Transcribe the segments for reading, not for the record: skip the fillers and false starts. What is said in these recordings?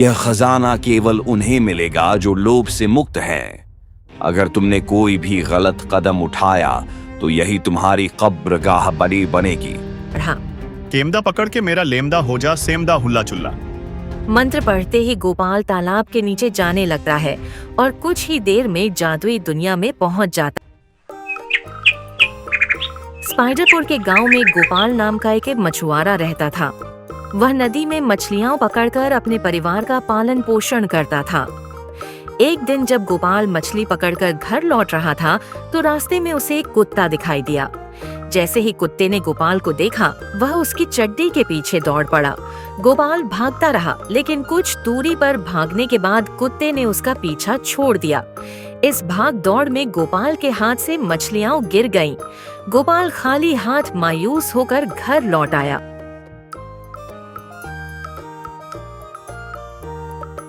यह खजाना केवल उन्हें मिलेगा जो लोभ से मुक्त हैं। अगर तुमने कोई भी गलत कदम उठाया तो यही तुम्हारी कब्रगाह बड़ी बनेगी। हाँ। केमदा पकड़ के मेरा लेमदा हो जा, सेमदा हुल्ला चुल्ला। मंत्र पढ़ते ही गोपाल तालाब के नीचे जाने लगता है और कुछ ही देर में जादुई दुनिया में पहुंच जाता है। स्पाइडरपुर के गांव में गोपाल नाम का एक मछुआरा रहता था। वह नदी में मछलियां पकड़कर अपने परिवार का पालन पोषण करता था। एक दिन जब गोपाल मछली पकड़कर घर लौट रहा था तो रास्ते में उसे एक कुत्ता दिखाई दिया। जैसे ही कुत्ते ने गोपाल को देखा, वह उसकी चड्डी के पीछे दौड़ पड़ा। गोपाल भागता रहा, लेकिन कुछ दूरी पर भागने के बाद कुत्ते ने उसका पीछा छोड़ दिया। इस भाग दौड़ में गोपाल के हाथ से मछलियां गिर गईं। गोपाल खाली हाथ मायूस होकर घर लौट आया।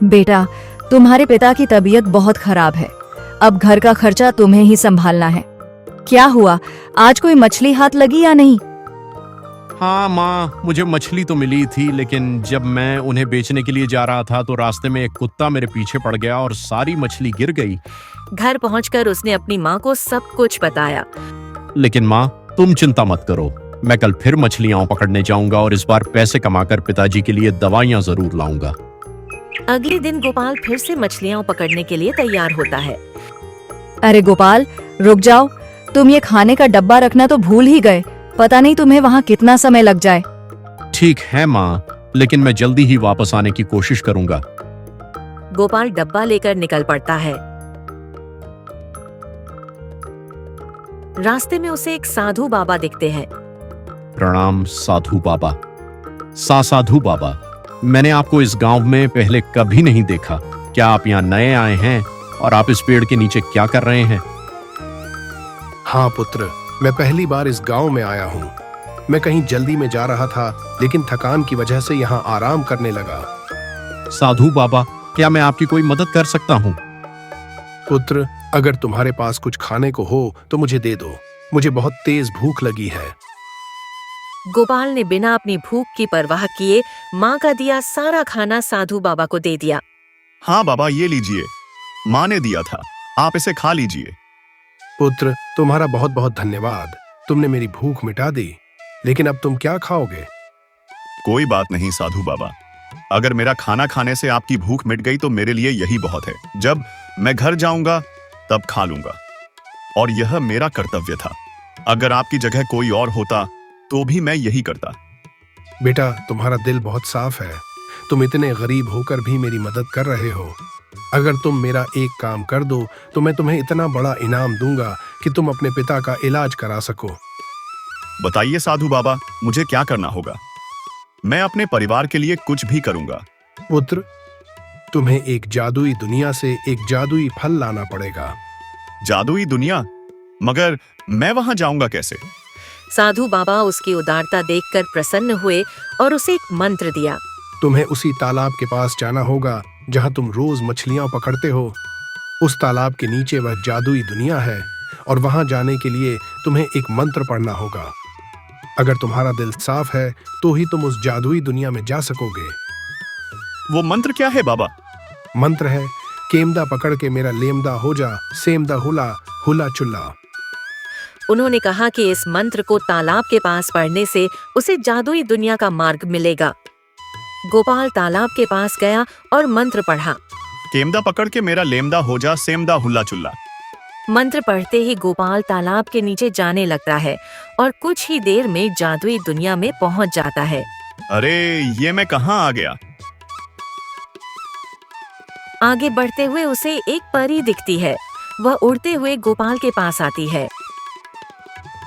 बेटा, तुम्हारे पिता की तबीयत बहुत खराब है। अब घर का खर्चा तुम्हें ही संभालना है। क्या हुआ, आज कोई मछली हाथ लगी या नहीं? हाँ माँ, मुझे मछली तो मिली थी, लेकिन जब मैं उन्हें बेचने के लिए जा रहा था तो रास्ते में एक कुत्ता मेरे पीछे पड़ गया और सारी मछली गिर गई। घर पहुंचकर उसने अपनी माँ को सब कुछ बताया। लेकिन माँ, तुम चिंता मत करो, मैं कल फिर मछलियां पकड़ने जाऊंगा और इस बार पैसे कमाकर पिताजी के लिए दवाइयाँ जरूर लाऊंगा। अगले दिन गोपाल फिर से मछलियां पकड़ने के लिए तैयार होता है। अरे गोपाल, रुक जाओ, तुम ये खाने का डब्बा रखना तो भूल ही गए। पता नहीं तुम्हें वहाँ कितना समय लग जाए। ठीक है माँ, लेकिन मैं जल्दी ही वापस आने की कोशिश करूंगा। गोपाल डब्बा लेकर निकल पड़ता है। रास्ते में उसे एक साधु बाबा दिखते हैं। प्रणाम साधु बाबा। साधु बाबा, मैंने आपको इस गांव में पहले कभी नहीं देखा। क्या आप यहाँ नए आए हैं और आप इस पेड़ के नीचे क्या कर रहे हैं? हाँ पुत्र, मैं पहली बार इस गांव में आया हूँ। मैं कहीं जल्दी में जा रहा था, लेकिन थकान की वजह से यहाँ आराम करने लगा। साधु बाबा, क्या मैं आपकी कोई मदद कर सकता हूँ? पुत्र, अगर तुम्हारे पास कुछ खाने को हो तो मुझे दे दो। मुझे बहुत तेज भूख लगी है। गोपाल ने बिना अपनी भूख की परवाह किए माँ का दिया सारा खाना साधु बाबा को दे दिया। हाँ बाबा, ये लीजिए, माँ ने दिया था, आप इसे खा लीजिए। पुत्र, तुम्हारा बहुत बहुत धन्यवाद। तुमने मेरी भूख मिटा दी। लेकिन अब तुम क्या खाओगे? कोई बात नहीं साधु बाबा, अगर मेरा खाना खाने से आपकी भूख मिट गई तो मेरे लिए यही बहुत है। जब मैं घर जाऊंगा तब खा लूंगा, और यह मेरा कर्तव्य था। अगर आपकी जगह कोई और होता तो भी मैं यही करता। बेटा, तुम्हारा दिल बहुत साफ है। तुम इतने गरीब होकर भी मेरी मदद कर रहे हो। अगर तुम मेरा एक काम कर दो तो मैं तुम्हें इतना बड़ा इनाम दूंगा कि तुम अपने पिता का इलाज करा सको। बताइए साधु बाबा, मुझे क्या करना होगा? मैं अपने परिवार के लिए कुछ भी करूंगा। पुत्र, तुम्हें एक जादुई दुनिया से एक जादुई फल लाना पड़ेगा। जादुई दुनिया? मगर मैं वहां जाऊंगा कैसे? साधु बाबा उसकी उदारता देखकर प्रसन्न हुए और उसे एक मंत्र दिया। तुम्हें उसी तालाब के पास जाना होगा जहां तुम रोज मछलियां पकड़ते हो। उस तालाब के नीचे वह जादुई दुनिया है और वहां जाने के लिए तुम्हें एक मंत्र पढ़ना होगा। अगर तुम्हारा दिल साफ है तो ही तुम उस जादुई दुनिया में जा सकोगे। वो मंत्र क्या है बाबा? मंत्र है, केमदा पकड़ के मेरा लेमदा हो जा, सेमदा हुला हुला चुल्ला। उन्होंने कहा कि इस मंत्र को तालाब के पास पढ़ने से उसे जादुई दुनिया का मार्ग मिलेगा। गोपाल तालाब के पास गया और मंत्र पढ़ा। केमदा पकड़ के मेरा लेमदा हो जा, सेमदा हुल्ला चुल्ला। मंत्र पढ़ते ही गोपाल तालाब के नीचे जाने लगता है और कुछ ही देर में जादुई दुनिया में पहुंच जाता है। अरे, ये मैं कहाँ आ गया? आगे बढ़ते हुए उसे एक परी दिखती है। वह उड़ते हुए गोपाल के पास आती है।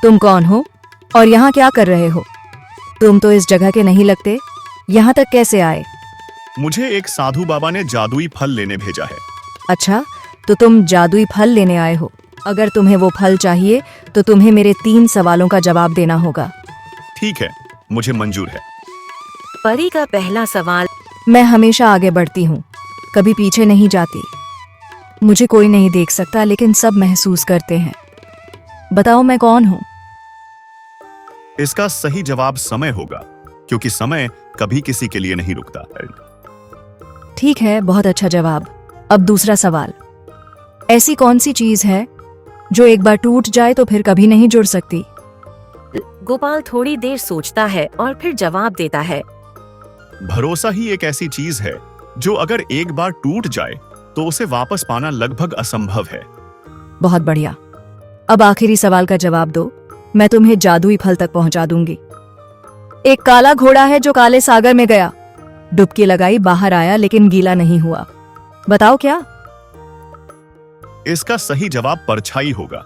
तुम कौन हो और यहाँ क्या कर रहे हो? तुम तो इस जगह के नहीं लगते। यहाँ तक कैसे आए? मुझे एक साधु बाबा ने जादुई फल लेने भेजा है। अच्छा, तो तुम जादुई फल लेने आए हो। अगर तुम्हें वो फल चाहिए तो तुम्हें मेरे 3 सवालों का जवाब देना होगा। ठीक है, मुझे मंजूर है। परी का पहला सवाल, मैं हमेशा आगे बढ़ती हूँ, कभी पीछे नहीं जाती। मुझे कोई नहीं देख सकता, लेकिन सब महसूस करते हैं। बताओ मैं कौन हूँ? इसका सही जवाब समय होगा, क्योंकि समय कभी किसी के लिए नहीं रुकता। ठीक है, बहुत अच्छा जवाब। अब दूसरा सवाल, ऐसी कौन सी चीज है जो एक बार टूट जाए तो फिर कभी नहीं जुड़ सकती? गोपाल थोड़ी देर सोचता है और फिर जवाब देता है। भरोसा ही एक ऐसी चीज है जो अगर एक बार टूट जाए तो उसे वापस पाना लगभग असंभव है। बहुत बढ़िया। अब आखिरी सवाल का जवाब दो, मैं तुम्हें जादुई फल तक पहुंचा दूंगी। एक काला घोड़ा है जो काले सागर में गया, डुबकी लगाई, बाहर आया लेकिन गीला नहीं हुआ। बताओ क्या? इसका सही जवाब परछाई होगा।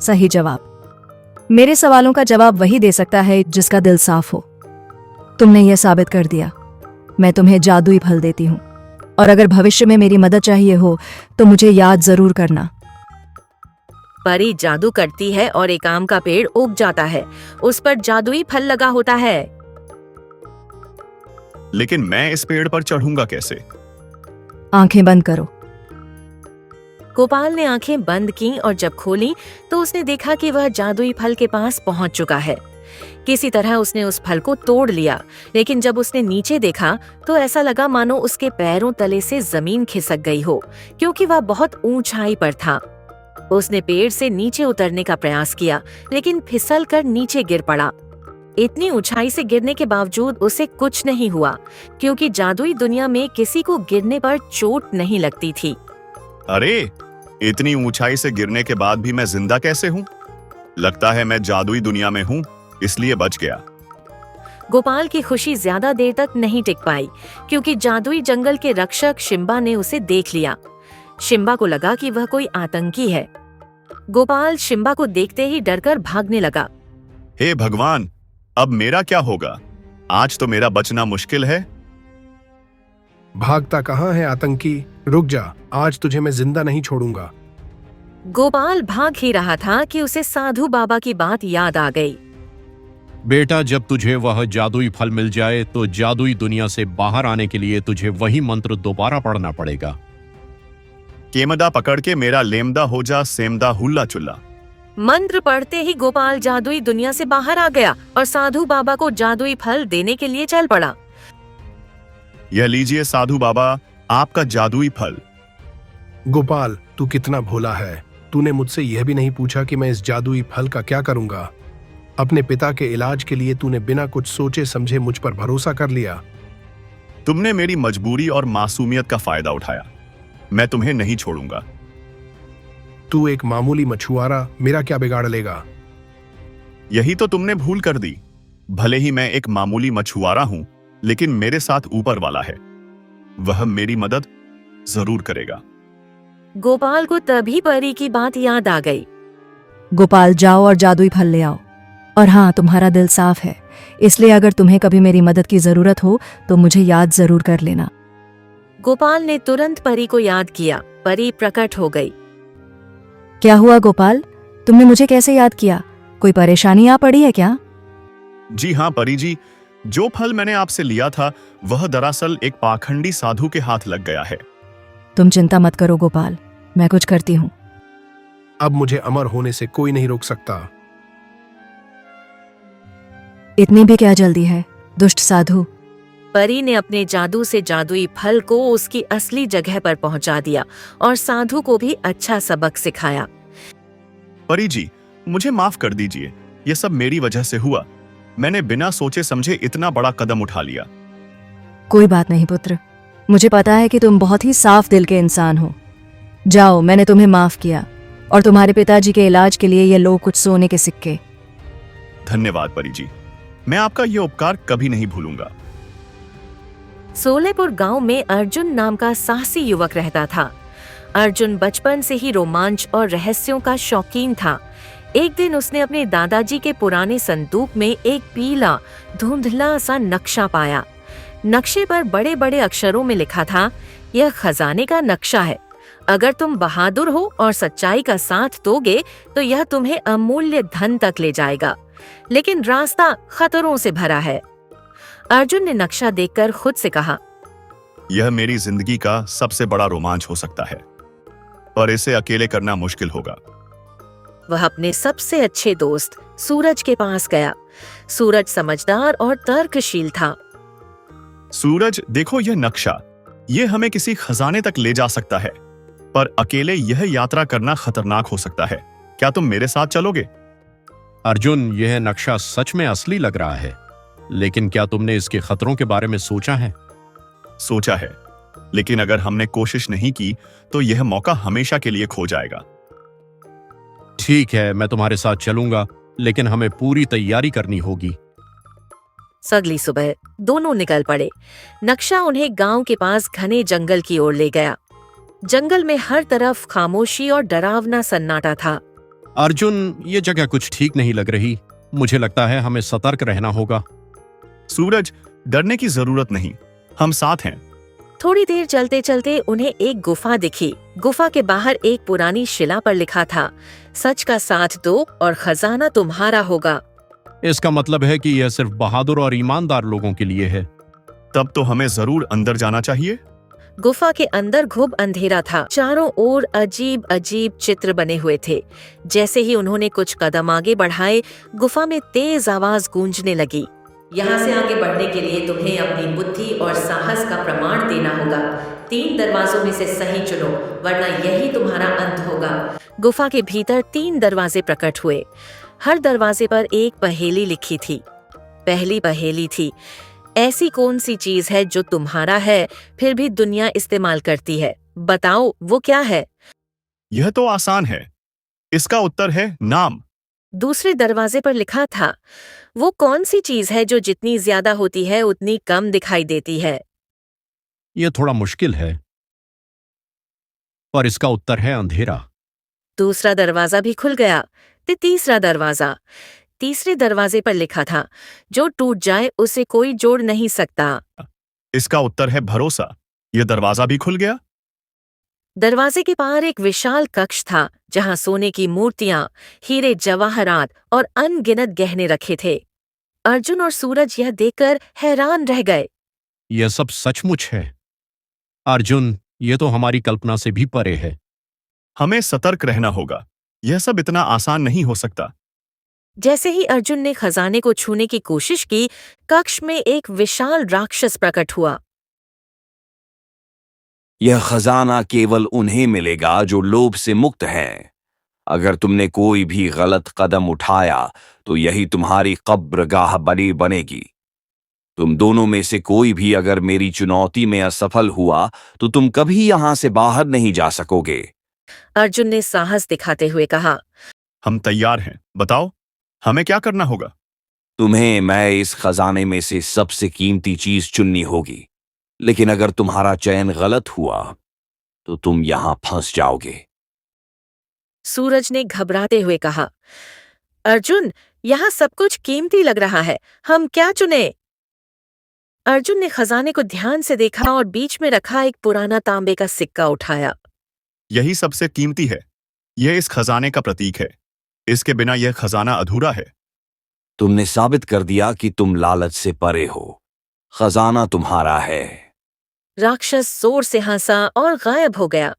सही जवाब। मेरे सवालों का जवाब वही दे सकता है जिसका दिल साफ हो। तुमने यह साबित कर दिया। मैं तुम्हें जादुई फल देती हूँ, और अगर भविष्य में मेरी मदद चाहिए हो तो मुझे याद जरूर करना। परी जादू करती है और एक आम का पेड़ उग जाता है। उस पर जादुई फल लगा होता है। लेकिन मैं इस पेड़ पर चढ़ूंगा कैसे? आंखें बंद करो। गोपाल ने आंखें बंद की और जब खोली तो उसने देखा कि वह जादुई फल के पास पहुंच चुका है। किसी तरह उसने उस फल को तोड़ लिया, लेकिन जब उसने नीचे देखा तो ऐसा लगा मानो उसके पैरों तले से जमीन खिसक गई हो, क्योंकि वह बहुत ऊंचाई पर था। उसने पेड़ से नीचे उतरने का प्रयास किया, लेकिन फिसल कर नीचे गिर पड़ा। इतनी ऊंचाई से गिरने के बावजूद उसे कुछ नहीं हुआ, क्योंकि जादुई दुनिया में किसी को गिरने पर चोट नहीं लगती थी। अरे, इतनी ऊंचाई से गिरने के बाद भी मैं जिंदा कैसे हूँ? लगता है मैं जादुई दुनिया में हूँ, इसलिए बच गया। गोपाल की खुशी ज्यादा देर तक नहीं टिक पाई, क्योंकि जादुई जंगल के रक्षक शिम्बा ने उसे देख लिया। शिम्बा को लगा कि वह कोई आतंकी है। गोपाल शिम्बा को देखते ही डरकर भागने लगा। हे भगवान, अब मेरा क्या होगा? आज तो मेरा बचना मुश्किल है। भागता कहाँ है आतंकी? रुक जा, आज तुझे मैं जिंदा नहीं छोड़ूंगा। गोपाल भाग ही रहा था कि उसे साधु बाबा की बात याद आ गई। बेटा, जब तुझे वह जादुई फल मिल जाए तो जादुई दुनिया से बाहर आने के लिए तुझे वही मंत्र दोबारा पढ़ना पड़ेगा। केमदा पकड़ के मेरा लेमदा हो जा सेमदा हुल्ला चुल्ला। मंत्र पढ़ते ही गोपाल जादुई दुनिया से बाहर आ गया और साधु बाबा को जादुई फल देने के लिए चल पड़ा। यह लीजिए साधु बाबा, आपका जादुई फल। गोपाल, तू कितना भोला है। तूने मुझसे यह भी नहीं पूछा कि मैं इस जादुई फल का क्या करूंगा। अपने पिता के इलाज के लिए तूने बिना कुछ सोचे समझे मुझ पर भरोसा कर लिया। तुमने मेरी मजबूरी और मासूमियत का फायदा उठाया। मैं तुम्हें नहीं छोड़ूंगा। तू एक मामूली मछुआरा मेरा क्या बिगाड़ लेगा? यही तो तुमने भूल कर दी। भले ही मैं एक मामूली मछुआरा हूं, लेकिन मेरे साथ ऊपर वाला है। वह मेरी मदद जरूर करेगा। गोपाल को तभी परी की बात याद आ गई। गोपाल, जाओ और जादुई फल ले आओ। और हाँ, तुम्हारा दिल साफ है, इसलिए अगर तुम्हें कभी मेरी मदद की जरूरत हो तो मुझे याद जरूर कर लेना। गोपाल ने तुरंत परी को याद किया। परी प्रकट हो गई। क्या हुआ गोपाल, तुमने मुझे कैसे याद किया? कोई परेशानी आ पड़ी है क्या? जी हाँ परी जी, जो फल मैंने आपसे लिया था वह दरअसल एक पाखंडी साधु के हाथ लग गया है। तुम चिंता मत करो गोपाल, मैं कुछ करती हूँ। अब मुझे अमर होने से कोई नहीं रोक सकता। इतनी भी क्या जल्दी है, दुष्ट साधु। परी ने अपने जादू से जादुई फल को उसकी असली जगह पर पहुंचा दिया और साधु को भी अच्छा सबक सिखाया। परी जी, मुझे माफ कर दीजिए, यह सब मेरी वजह से हुआ। मैंने बिना सोचे समझे इतना बड़ा कदम उठा लिया। कोई बात नहीं पुत्र, मुझे पता है कि तुम बहुत ही साफ दिल के इंसान हो। जाओ, मैंने तुम्हें माफ किया, और तुम्हारे पिताजी के इलाज के लिए ये लो कुछ सोने के सिक्के। धन्यवाद परी जी, मैं आपका यह उपकार कभी नहीं भूलूंगा। सोलेपुर गांव में अर्जुन नाम का साहसी युवक रहता था। अर्जुन बचपन से ही रोमांच और रहस्यों का शौकीन था। एक दिन उसने अपने दादाजी के पुराने संदूक में एक पीला धुंधला सा नक्शा पाया। नक्शे पर बड़े बड़े अक्षरों में लिखा था, यह खजाने का नक्शा है। अगर तुम बहादुर हो और सच्चाई का साथ दोगे तो यह तुम्हें अमूल्य धन तक ले जाएगा, लेकिन रास्ता खतरों से भरा है। अर्जुन ने नक्शा देखकर खुद से कहा, यह मेरी जिंदगी का सबसे बड़ा रोमांच हो सकता है, पर इसे अकेले करना मुश्किल होगा। वह अपने सबसे अच्छे दोस्त सूरज के पास गया। सूरज समझदार और तर्कशील था। सूरज, देखो यह नक्शा, ये हमें किसी खजाने तक ले जा सकता है, पर अकेले यह यात्रा करना खतरनाक हो सकता है। क्या तुम मेरे साथ चलोगे? अर्जुन, यह नक्शा सच में असली लग रहा है, लेकिन क्या तुमने इसके खतरों के बारे में सोचा है? सोचा है, लेकिन अगर हमने कोशिश नहीं की तो यह मौका हमेशा के लिए खो जाएगा। ठीक है, मैं तुम्हारे साथ चलूंगा, लेकिन हमें पूरी तैयारी करनी होगी। अगली सुबह दोनों निकल पड़े। नक्शा उन्हें गांव के पास घने जंगल की ओर ले गया। जंगल में हर तरफ खामोशी और डरावना सन्नाटा था। अर्जुन, ये जगह कुछ ठीक नहीं लग रही। मुझे लगता है हमें सतर्क रहना होगा। सूरज, डरने की जरूरत नहीं, हम साथ हैं। थोड़ी देर चलते चलते उन्हें एक गुफा दिखी। गुफा के बाहर एक पुरानी शिला पर लिखा था, सच का साथ दो और खजाना तुम्हारा होगा। इसका मतलब है कि यह सिर्फ बहादुर और ईमानदार लोगों के लिए है। तब तो हमें जरूर अंदर जाना चाहिए। गुफा के अंदर खूब अंधेरा था। चारों ओर अजीब अजीब चित्र बने हुए थे। जैसे ही उन्होंने कुछ कदम आगे बढ़ाए, गुफा में तेज आवाज गूंजने लगी। यहाँ से आगे बढ़ने के लिए तुम्हें अपनी बुद्धि और साहस का प्रमाण देना होगा। 3 दरवाजों में से सही चुनो, वरना यही तुम्हारा अंत होगा। गुफा के भीतर 3 दरवाजे प्रकट हुए। हर दरवाजे पर एक पहेली लिखी थी। पहली पहेली थी, ऐसी कौन सी चीज है जो तुम्हारा है फिर भी दुनिया इस्तेमाल करती है? बताओ वो क्या है? यह तो आसान है, इसका उत्तर है नाम। दूसरे दरवाजे पर लिखा था, वो कौन सी चीज है जो जितनी ज्यादा होती है उतनी कम दिखाई देती है? यह थोड़ा मुश्किल है, पर इसका उत्तर है अंधेरा। दूसरा दरवाजा भी खुल गया। तीसरा दरवाजा। तीसरे दरवाजे पर लिखा था, जो टूट जाए उसे कोई जोड़ नहीं सकता। इसका उत्तर है भरोसा। यह दरवाजा भी खुल गया। दरवाजे के पार एक विशाल कक्ष था, जहां सोने की मूर्तियां, हीरे जवाहरात और अनगिनत गहने रखे थे। अर्जुन और सूरज यह देखकर हैरान रह गए। यह सब सचमुच है। अर्जुन, यह तो हमारी कल्पना से भी परे है। हमें सतर्क रहना होगा, यह सब इतना आसान नहीं हो सकता। जैसे ही अर्जुन ने खजाने को छूने की कोशिश की, कक्ष में एक विशाल राक्षस प्रकट हुआ। यह खजाना केवल उन्हें मिलेगा जो लोभ से मुक्त हैं। अगर तुमने कोई भी गलत कदम उठाया तो यही तुम्हारी कब्रगाह बनेगी। तुम दोनों में से कोई भी अगर मेरी चुनौती में असफल हुआ तो तुम कभी यहां से बाहर नहीं जा सकोगे। अर्जुन ने साहस दिखाते हुए कहा, हम तैयार हैं, बताओ हमें क्या करना होगा? तुम्हें मैं इस खजाने में से सबसे कीमती चीज चुननी होगी, लेकिन अगर तुम्हारा चयन गलत हुआ तो तुम यहां फंस जाओगे। सूरज ने घबराते हुए कहा, अर्जुन, यहाँ सब कुछ कीमती लग रहा है, हम क्या चुने? अर्जुन ने खजाने को ध्यान से देखा और बीच में रखा एक पुराना तांबे का सिक्का उठाया। यही सबसे कीमती है, यह इस खजाने का प्रतीक है। इसके बिना यह खजाना अधूरा है। तुमने साबित कर दिया कि तुम लालच से परे हो। खजाना तुम्हारा है। राक्षस जोर से हंसा और गायब हो गया।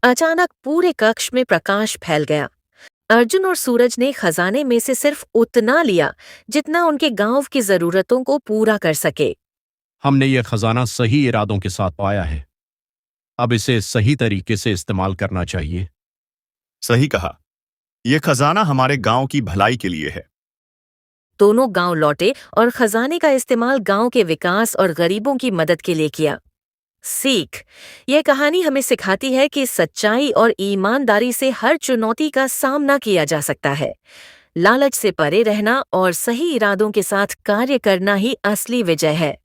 अचानक पूरे कक्ष में प्रकाश फैल गया। अर्जुन और सूरज ने खजाने में से सिर्फ उतना लिया जितना उनके गांव की जरूरतों को पूरा कर सके। हमने यह खजाना सही इरादों के साथ पाया है। अब इसे सही तरीके से इस्तेमाल करना चाहिए। सही कहा, यह खजाना हमारे गांव की भलाई के लिए है। दोनों गांव लौटे और खजाने का इस्तेमाल गांव के विकास और गरीबों की मदद के लिए किया। सीख, यह कहानी हमें सिखाती है कि सच्चाई और ईमानदारी से हर चुनौती का सामना किया जा सकता है। लालच से परे रहना और सही इरादों के साथ कार्य करना ही असली विजय है।